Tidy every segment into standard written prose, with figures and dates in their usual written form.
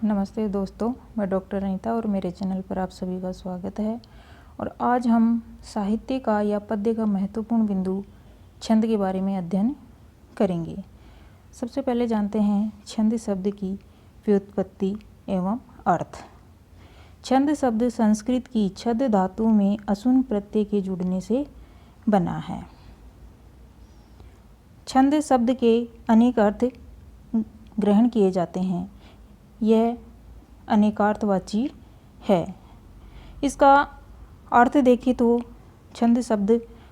नमस्ते दोस्तों, मैं डॉक्टर अनीता और मेरे चैनल पर आप सभी का स्वागत है। और आज हम साहित्य का या पद्य का महत्वपूर्ण बिंदु छंद के बारे में अध्ययन करेंगे। सबसे पहले जानते हैं छंद शब्द की व्युत्पत्ति एवं अर्थ। छंद शब्द संस्कृत की छद धातु में असुन प्रत्यय के जुड़ने से बना है। छंद शब्द के अनेक अर्थ ग्रहण किए जाते हैं। यह अनेकार्थवाची है। इसका अर्थ देखें तो छंद शब्द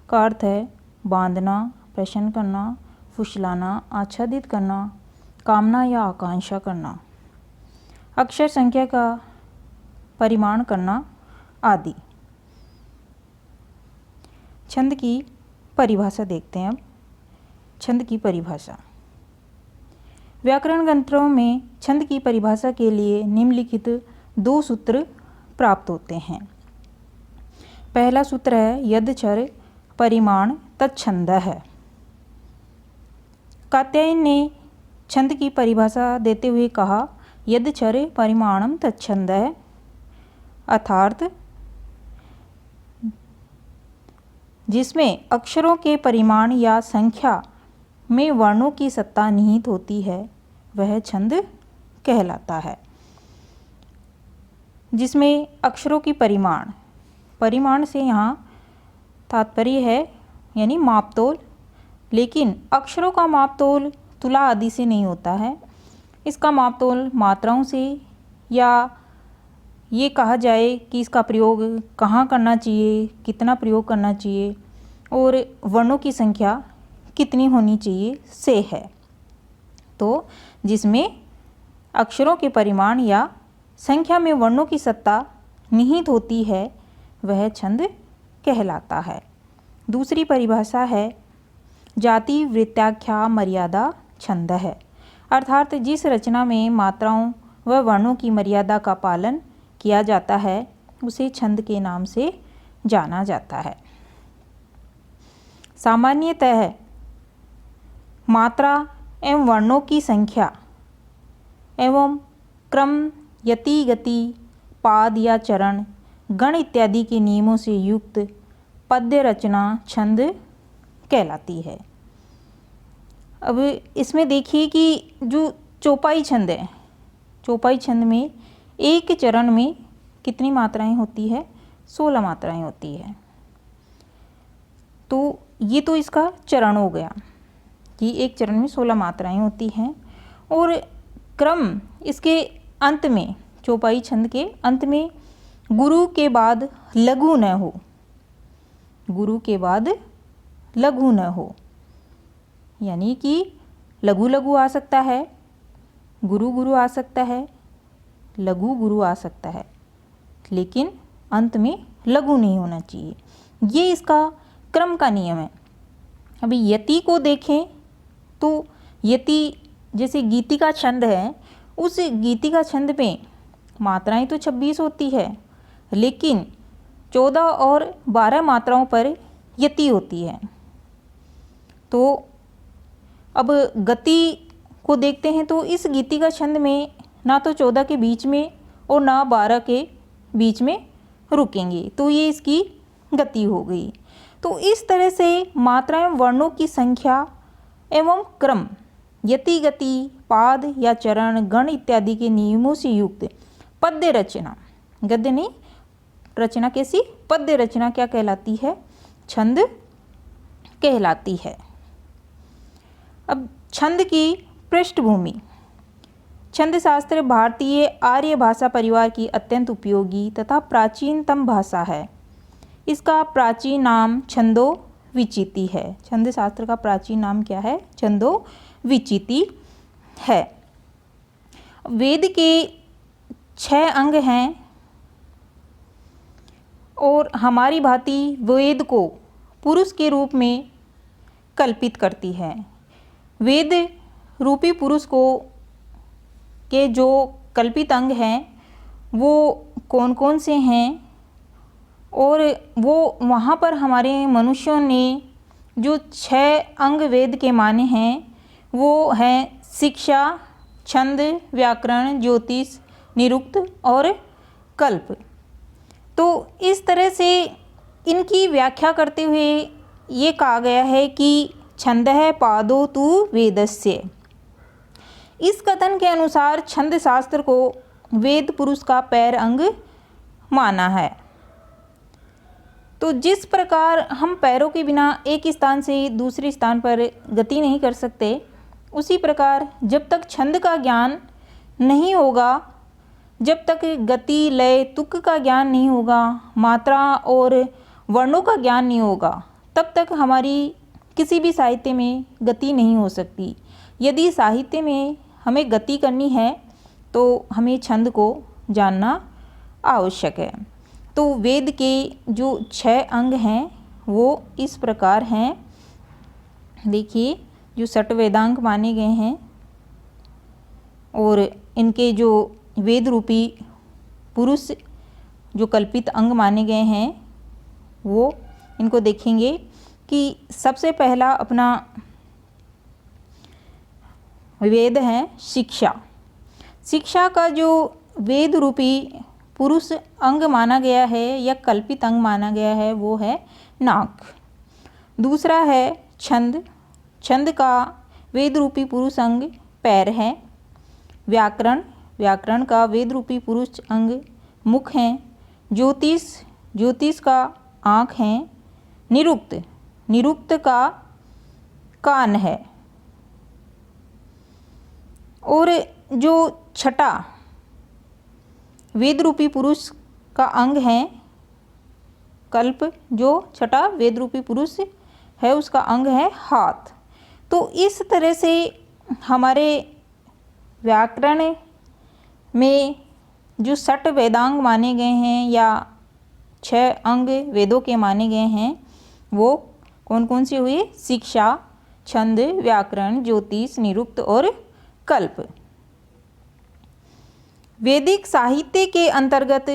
का अर्थ है बांधना, प्रसन्न करना, फुसलाना, आच्छादित करना, कामना या आकांक्षा करना, अक्षर संख्या का परिमाण करना आदि। छंद की परिभाषा देखते हैं। अब छंद की परिभाषा व्याकरण ग्रंथों में छंद की परिभाषा के लिए निम्नलिखित 2 सूत्र प्राप्त होते हैं। पहला सूत्र है यद छर परिमाण तच्छंदः है। कात्यायन ने छंद की परिभाषा देते हुए कहा यद छर परिमाणम तच्छंदः, अर्थात जिसमें अक्षरों के परिमाण या संख्या में वर्णों की सत्ता निहित होती है वह छंद कहलाता है। जिसमें अक्षरों की परिमाण से यहाँ तात्पर्य है यानी मापतोल, लेकिन अक्षरों का मापतोल तुला आदि से नहीं होता है। इसका मापतोल मात्राओं से, या ये कहा जाए कि इसका प्रयोग कहाँ करना चाहिए, कितना प्रयोग करना चाहिए और वर्णों की संख्या कितनी होनी चाहिए से है। तो जिसमें अक्षरों के परिमाण या संख्या में वर्णों की सत्ता निहित होती है वह छंद कहलाता है। दूसरी परिभाषा है जाति वृत्ताख्या मर्यादा छंद है, अर्थात जिस रचना में मात्राओं व वर्णों की मर्यादा का पालन किया जाता है उसे छंद के नाम से जाना जाता है। सामान्यतः मात्रा एवं वर्णों की संख्या एवं क्रम, यति, गति, पाद या चरण, गण इत्यादि के नियमों से युक्त पद्य रचना छंद कहलाती है। अब इसमें देखिए कि जो चौपाई छंद है, चौपाई छंद में एक चरण में कितनी मात्राएं होती है? 16 मात्राएं होती है। तो ये तो इसका चरण हो गया कि एक चरण में 16 मात्राएं होती हैं। और क्रम इसके अंत में, चौपाई छंद के अंत में गुरु के बाद लघु न हो, गुरु के बाद लघु न हो, यानी कि लघु लघु आ सकता है, गुरु गुरु आ सकता है, लघु गुरु आ सकता है, लेकिन अंत में लघु नहीं होना चाहिए। ये इसका क्रम का नियम है। अभी यति को देखें तो यति जैसे गीतिका छंद है, उस गीतिका छंद में मात्राएं तो 26 होती है, लेकिन 14 और 12 मात्राओं पर यति होती है। तो अब गति को देखते हैं तो इस गीतिका छंद में ना तो 14 के बीच में और ना 12 के बीच में रुकेंगे, तो ये इसकी गति हो गई। तो इस तरह से मात्राएं, वर्णों की संख्या एवं क्रम, यति, गति, पाद या चरण, गण इत्यादि के नियमों से युक्त पद्य रचना, गद्य नहीं, रचना कैसी? पद्य रचना क्या कहलाती है? छंद कहलाती है। अब छंद की पृष्ठभूमि। छंद शास्त्र भारतीय आर्य भाषा परिवार की अत्यंत उपयोगी तथा प्राचीनतम भाषा है। इसका प्राचीन नाम छंदो विचिति है। छंद शास्त्र का प्राचीन नाम क्या है? छंदो विचिति है। वेद के 6 अंग हैं और हमारी भांति वेद को पुरुष के रूप में कल्पित करती है। वेद रूपी पुरुष को के जो कल्पित अंग हैं वो कौन कौन से हैं, और वो वहाँ पर हमारे मनुष्यों ने जो 6 अंग वेद के माने हैं वो हैं शिक्षा, छंद, व्याकरण, ज्योतिष निरुक्त और कल्प। तो इस तरह से इनकी व्याख्या करते हुए ये कहा गया है कि छंदः पादो तु वेदस्य। इस कथन के अनुसार छंद शास्त्र को वेद पुरुष का पैर अंग माना है। तो जिस प्रकार हम पैरों के बिना एक स्थान से दूसरे स्थान पर गति नहीं कर सकते, उसी प्रकार जब तक छंद का ज्ञान नहीं होगा, जब तक गति लय तुक का ज्ञान नहीं होगा, मात्रा और वर्णों का ज्ञान नहीं होगा, तब तक हमारी किसी भी साहित्य में गति नहीं हो सकती। यदि साहित्य में हमें गति करनी है तो हमें छंद को जानना आवश्यक है। तो वेद के जो 6 अंग हैं वो इस प्रकार हैं। देखिए, जो सट वेदांग माने गए हैं और इनके जो वेद रूपी पुरुष जो कल्पित अंग माने गए हैं, वो इनको देखेंगे कि सबसे पहला अपना वेद है शिक्षा। शिक्षा का जो वेद रूपी पुरुष अंग माना गया है या कल्पित अंग माना गया है वो है नाक। दूसरा है छंद। छंद का वेद रूपी पुरुष अंग पैर है। व्याकरण। व्याकरण का वेद रूपी पुरुष अंग मुख है। ज्योतिष। ज्योतिष का आँख है। निरुक्त। निरुक्त का कान है। और जो छठा वेद रूपी पुरुष का अंग है कल्प, जो छठा वेद रूपी पुरुष है उसका अंग है हाथ। तो इस तरह से हमारे व्याकरण में जो सट वेदांग माने गए हैं या 6 अंग वेदों के माने गए हैं वो कौन कौन से हुए? शिक्षा, छंद, व्याकरण, ज्योतिष, निरुक्त और कल्प। वैदिक साहित्य के अंतर्गत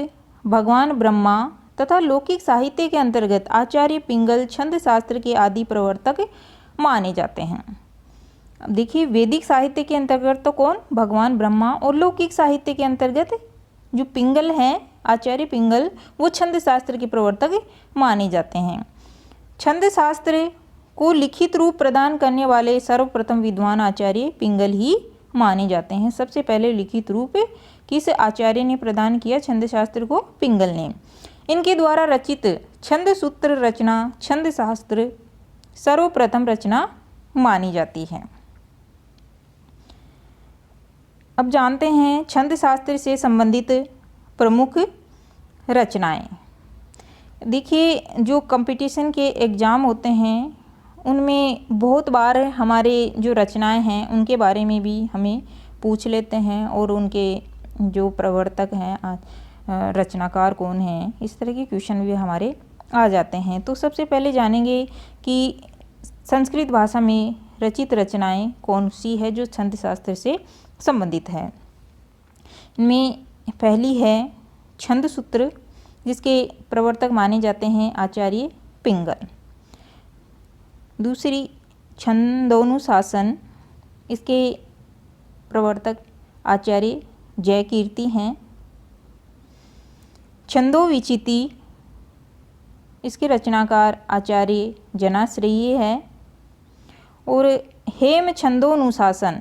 भगवान ब्रह्मा तथा लौकिक साहित्य के अंतर्गत आचार्य पिंगल छंद शास्त्र के आदि प्रवर्तक माने जाते हैं। अब देखिए, वैदिक साहित्य के अंतर्गत तो कौन? भगवान ब्रह्मा। और लौकिक साहित्य के अंतर्गत जो पिंगल हैं, आचार्य पिंगल, वो छंद शास्त्र के प्रवर्तक माने जाते हैं। छंद शास्त्र को लिखित रूप प्रदान करने वाले सर्वप्रथम विद्वान आचार्य पिंगल ही माने जाते हैं। सबसे पहले लिखित रूप किस आचार्य ने प्रदान किया? छंद शास्त्र को पिंगल ने। इनके द्वारा रचित छंद सूत्र रचना छंद शास्त्र सर्वप्रथम रचना मानी जाती है। अब जानते हैं छंद शास्त्र से संबंधित प्रमुख रचनाएं। देखिए, जो कंपटीशन के एग्ज़ाम होते हैं उनमें बहुत बार हमारे जो रचनाएं हैं उनके बारे में भी हमें पूछ लेते हैं और उनके जो प्रवर्तक हैं, रचनाकार कौन हैं, इस तरह के क्वेश्चन भी हमारे आ जाते हैं। तो सबसे पहले जानेंगे कि संस्कृत भाषा में रचित रचनाएं कौन सी है जो छंद शास्त्र से संबंधित है। इनमें पहली है छंद सूत्र, जिसके प्रवर्तक माने जाते हैं आचार्य पिंगल। दूसरी छंदोनुशासन, इसके प्रवर्तक आचार्य जयकीर्ति हैं। छंदोविचिति, इसके रचनाकार आचार्य जनाश्रयी है। और हेम छंदोनुशासन,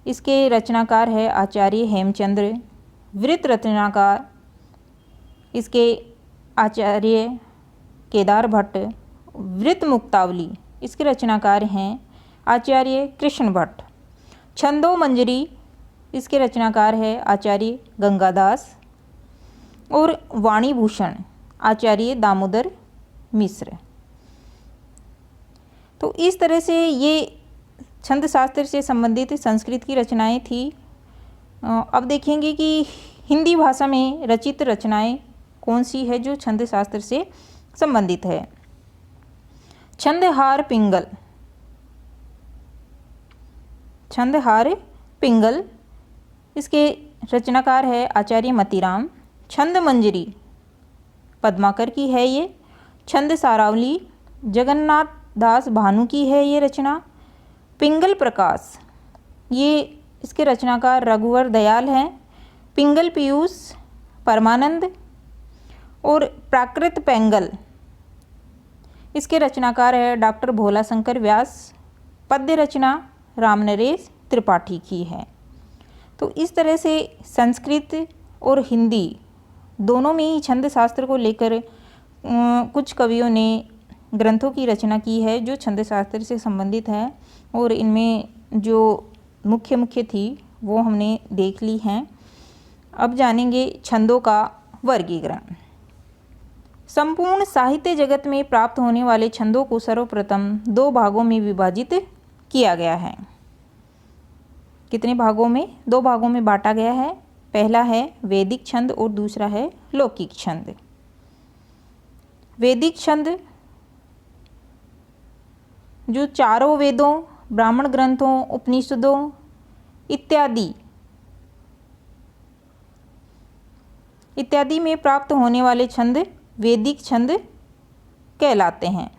इसके रचनाकार है आचार्य हेमचंद्र। वृत्त रचनाकार इसके आचार्य केदार भट्ट। वृत्त मुक्तावली, इसके रचनाकार हैं आचार्य कृष्ण भट्ट। छंदो मंजरी, इसके रचनाकार है आचार्य गंगादास। और वाणीभूषण, आचार्य दामोदर मिश्र। तो इस तरह से ये छंद शास्त्र से संबंधित संस्कृत की रचनाएं थी। अब देखेंगे कि हिंदी भाषा में रचित रचनाएं कौन सी है जो छंद शास्त्र से संबंधित है। छंदहार पिंगल। छंदहार पिंगल, इसके रचनाकार है आचार्य मतीराम। छंद मंजरी पद्माकर की है ये। छंद सारावली जगन्नाथ दास भानु की है ये रचना। पिंगल प्रकाश, ये इसके रचनाकार रघुवर दयाल हैं। पिंगल पीयूष, परमानंद और प्राकृत पैंगल, इसके रचनाकार है डॉक्टर भोला शंकर व्यास। पद्य रचना रामनरेश त्रिपाठी की है। तो इस तरह से संस्कृत और हिंदी दोनों में ही छंद शास्त्र को लेकर कुछ कवियों ने ग्रंथों की रचना की है जो छंद शास्त्र से संबंधित है, और इनमें जो मुख्य थी वो हमने देख ली हैं। अब जानेंगे छंदों का वर्गीकरण। संपूर्ण साहित्य जगत में प्राप्त होने वाले छंदों को सर्वप्रथम 2 भागों में विभाजित किया गया है। कितने भागों में? 2 भागों में बांटा गया है। पहला है वैदिक छंद और दूसरा है लौकिक छंद। वैदिक छंद जो चारों वेदों, ब्राह्मण ग्रंथों, उपनिषदों इत्यादि में प्राप्त होने वाले छंद वैदिक छंद कहलाते हैं।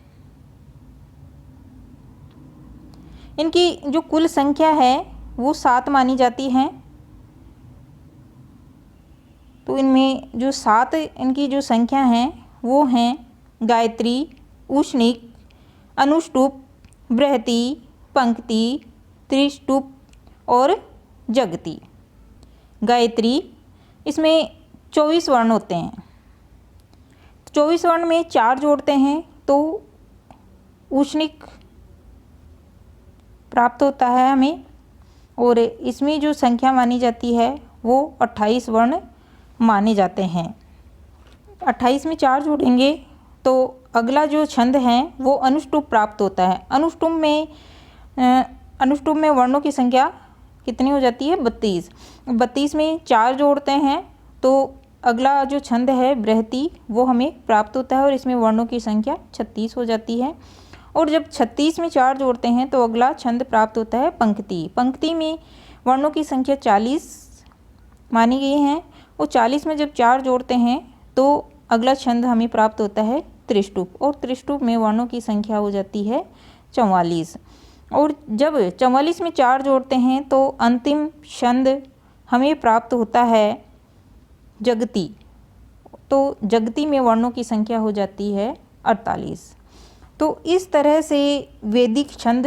इनकी जो कुल संख्या है वो 7 मानी जाती है। तो इनमें जो 7 इनकी जो संख्या हैं वो हैं गायत्री, उष्णिक, अनुष्टुप, बृहति, पंक्ति, त्रिष्टुप और जगति। गायत्री, इसमें 24 वर्ण होते हैं। 24 वर्ण में 4 जोड़ते हैं तो उष्णिक प्राप्त होता है हमें, और इसमें जो संख्या मानी जाती है वो 28 वर्ण माने जाते हैं। 28 में 4 जोड़ेंगे तो अगला जो छंद है वो अनुष्टुप प्राप्त होता है। अनुष्टुप में वर्णों की संख्या कितनी हो जाती है? 32। 32 में 4 जोड़ते हैं तो अगला जो छंद है बृहति वो हमें प्राप्त होता है, और इसमें वर्णों की संख्या 36 हो जाती है। और जब 36 में 4 जोड़ते हैं तो अगला छंद प्राप्त होता है पंक्ति। पंक्ति में वर्णों की संख्या 40 मानी गई है, और 40 में जब 4 जोड़ते हैं तो अगला छंद हमें प्राप्त होता है त्रिष्टुप, और त्रिष्टुप में वर्णों की संख्या हो जाती है 44। और जब 44 में 4 जोड़ते हैं तो अंतिम छंद हमें प्राप्त होता है जगति। तो जगति में वर्णों की संख्या हो जाती है 48। तो इस तरह से वैदिक छंद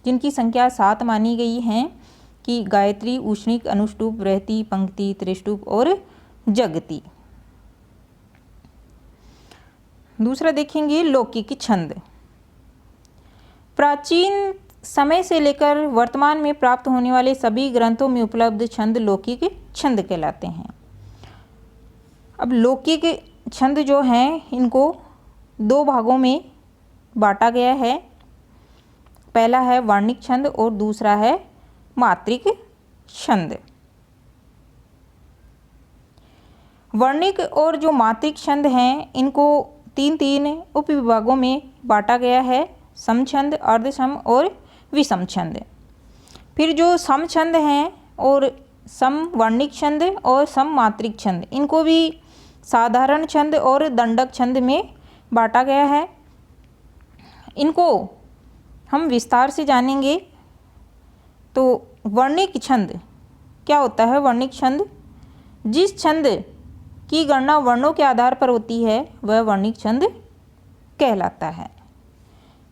जिनकी संख्या 7 मानी गई हैं कि गायत्री, उष्णिक, अनुष्टुप, बृहति, पंक्ति, त्रिष्टुप और जगति। दूसरा देखेंगे लौकिक छंद। प्राचीन समय से लेकर वर्तमान में प्राप्त होने वाले सभी ग्रंथों में उपलब्ध छंद लौकिक छंद कहलाते हैं। अब लौकिक छंद जो हैं इनको 2 भागों में बांटा गया है। पहला है वर्णिक छंद और दूसरा है मात्रिक छंद। वर्णिक और जो मात्रिक छंद हैं इनको 3 उपविभागों में बांटा गया है, समछंद, अर्धसम और विषम छंद। फिर जो सम छंद हैं और सम वर्णिक छंद और सम मात्रिक छंद, इनको भी साधारण छंद और दंडक छंद में बांटा गया है। इनको हम विस्तार से जानेंगे। तो वर्णिक छंद क्या होता है? वर्णिक छंद जिस छंद की गणना वर्णों के आधार पर होती है वह वर्णिक छंद कहलाता है।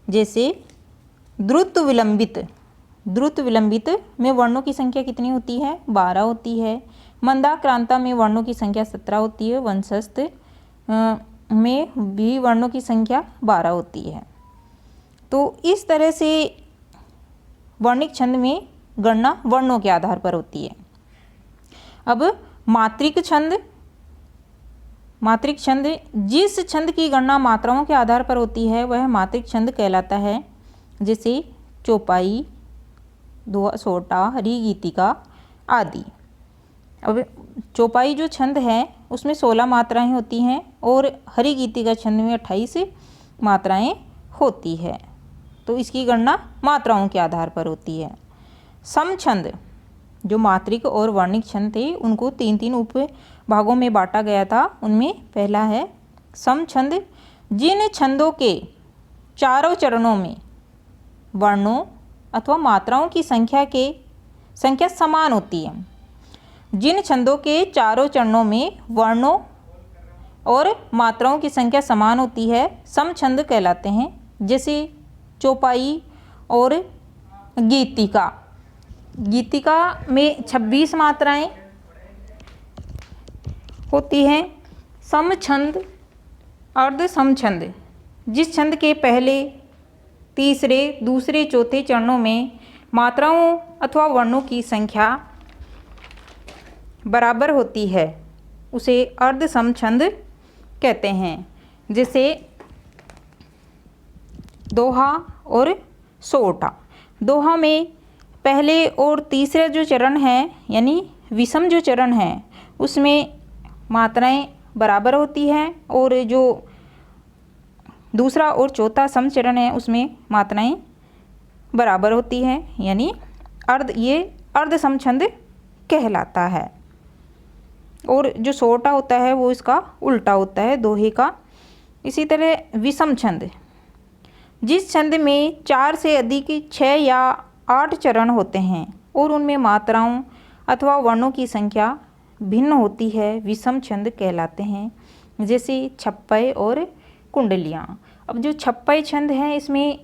जैसे द्रुत विलंबित में वर्णों की संख्या कितनी होती है? 12 होती है। मंदाक्रांता में वर्णों की संख्या 17 होती है। वंशस्थ में भी वर्णों की संख्या 12 होती है। तो इस तरह से वर्णिक छंद में गणना वर्णों के आधार पर होती है। अब मात्रिक छंद जिस छंद की गणना मात्राओं के आधार पर होती है वह मात्रिक छंद कहलाता है। जैसे चौपाई, दोहा, सोटा, हरि गीतिका आदि। अब चौपाई जो छंद है उसमें 16 मात्राएं होती हैं और हरि गीतिका छंद में 28 मात्राएं होती है। तो इसकी गणना मात्राओं के आधार पर होती है। सम छंद जो मात्रिक और वर्णिक छंद थे उनको 3 उप भागों में बांटा गया था। उनमें पहला है सम छंद जिन छंदों के चारों चरणों में वर्णों अथवा मात्राओं की संख्या समान होती है। जिन छंदों के चारों चरणों में वर्णों और मात्राओं की संख्या समान होती है सम छंद कहलाते हैं, जैसे चौपाई और गीतिका। गीतिका में 26 मात्राएं होती हैं। सम छंद, अर्ध सम छंद, जिस छंद के पहले, तीसरे, दूसरे, चौथे चरणों में मात्राओं अथवा वर्णों की संख्या बराबर होती है उसे अर्ध सम छंद कहते हैं, जैसे दोहा और सोरठा। दोहा में पहले और तीसरा जो चरण है यानी विषम जो चरण है उसमें मात्राएं बराबर होती हैं और जो दूसरा और चौथा सम चरण है उसमें मात्राएं बराबर होती हैं, यानी ये अर्ध सम छंद कहलाता है। और जो सोरठा होता है वो इसका उल्टा होता है, दोहे का। इसी तरह विषम छंद, जिस छंद में 4 से अधिक 6 या 8 चरण होते हैं और उनमें मात्राओं अथवा वर्णों की संख्या भिन्न होती है, विषम छंद कहलाते हैं, जैसे छप्पय और कुंडलियाँ। अब जो छप्पय छंद है इसमें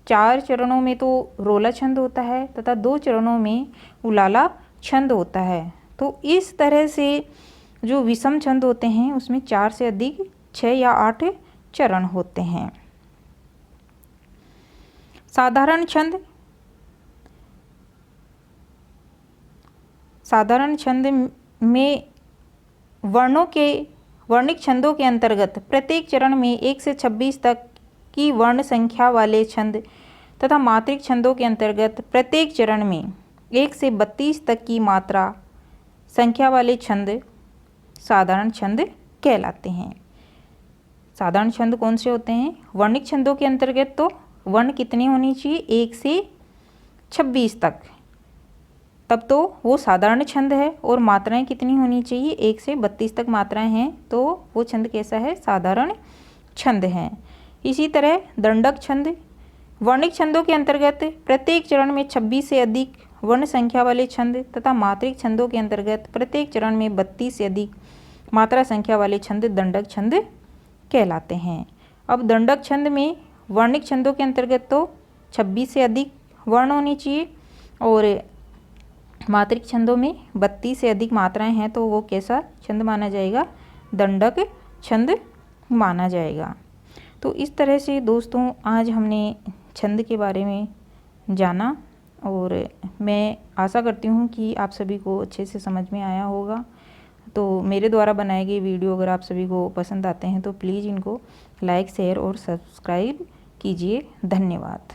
4 चरणों में तो रोला छंद होता है तथा 2 चरणों में उलाला छंद होता है। तो इस तरह से जो विषम छंद होते हैं उसमें 4 से अधिक 6 या 8 चरण होते हैं। साधारण छंद, साधारण छंद में वर्णिक छंदों के अंतर्गत प्रत्येक चरण में 1 से 26 तक की वर्ण संख्या वाले छंद तथा मात्रिक छंदों के अंतर्गत प्रत्येक चरण में 1 से 32 तक की मात्रा संख्या वाले छंद साधारण छंद कहलाते हैं। साधारण छंद कौन से होते हैं? वर्णिक छंदों के अंतर्गत तो वर्ण कितने होनी चाहिए? 1 से 26 तक, तब तो वो साधारण छंद है। और मात्राएं कितनी होनी चाहिए? 1 से 32 तक मात्राएं हैं तो वो छंद कैसा है? साधारण छंद है। इसी तरह दंडक छंद, वर्णिक छंदों के अंतर्गत प्रत्येक चरण में 26 से अधिक वर्ण संख्या वाले छंद तथा मात्रिक छंदों के अंतर्गत प्रत्येक चरण में 32 से अधिक मात्रा संख्या वाले छंद दंडक छंद कहलाते हैं। अब दंडक छंद में वर्णिक छंदों के अंतर्गत तो 26 से अधिक वर्ण होनी चाहिए और मात्रिक छंदों में 32 से अधिक मात्राएं हैं तो वो कैसा छंद माना जाएगा? दंडक छंद माना जाएगा। तो इस तरह से दोस्तों आज हमने छंद के बारे में जाना और मैं आशा करती हूँ कि आप सभी को अच्छे से समझ में आया होगा। तो मेरे द्वारा बनाए गए वीडियो अगर आप सभी को पसंद आते हैं तो प्लीज़ इनको लाइक, शेयर और सब्सक्राइब कीजिए। धन्यवाद।